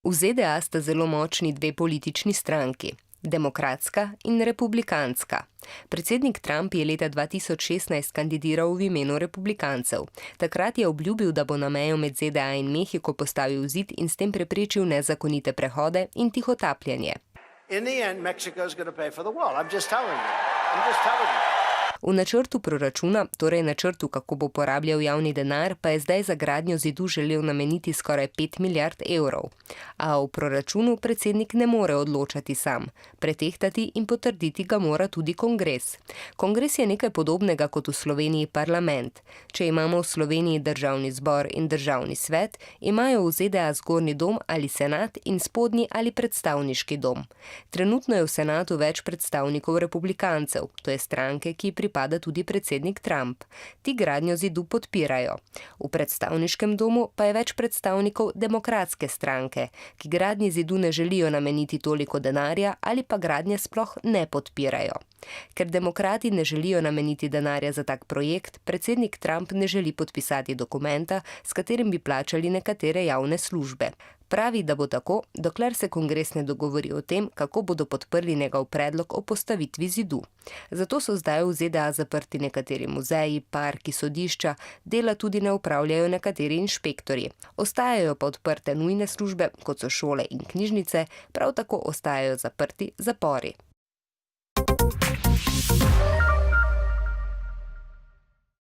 V ZDA sta zelo močni dve politični stranki, demokratska in republikanska. Predsednik Trump je leta 2016 kandidiral v imenu republikancev. Takrat je obljubil, da bo na mejo med ZDA in Mehiko postavil zid in s tem preprečil nezakonite prehode in tihotapljanje. V načrtu proračuna, torej načrtu, kako bo porabljal javni denar, pa je zdaj za gradnjo zidu želel nameniti skoraj 5 milijard evrov. A v proračunu predsednik ne more odločati sam. Pretehtati in potrditi ga mora tudi kongres. Kongres je nekaj podobnega kot v Sloveniji parlament. Če imamo v Sloveniji državni zbor in državni svet, imajo v ZDA zgornji dom ali senat in spodnji ali predstavniški dom. Trenutno je v senatu več predstavnikov republikancev, to je stranke, ki pripada tudi predsednik Trump. Ti gradnjo zidu podpirajo. V predstavniškem domu pa je več predstavnikov demokratske stranke, ki gradnji zidu ne želijo nameniti toliko denarja ali pa gradnje sploh ne podpirajo. Ker demokrati ne želijo nameniti denarja za tak projekt, predsednik Trump ne želi podpisati dokumenta, s katerim bi plačali nekatere javne službe. Pravi, da bo tako, dokler se kongres ne dogovori o tem, kako bodo podprli njegov predlog o postavitvi zidu. Zato so zdaj v ZDA zaprti nekateri muzeji, parki, sodišča, dela tudi ne opravljajo nekateri inšpektorji. Ostajajo pa odprte nujne službe, kot so šole in knjižnice, prav tako ostajajo zaprti zapori.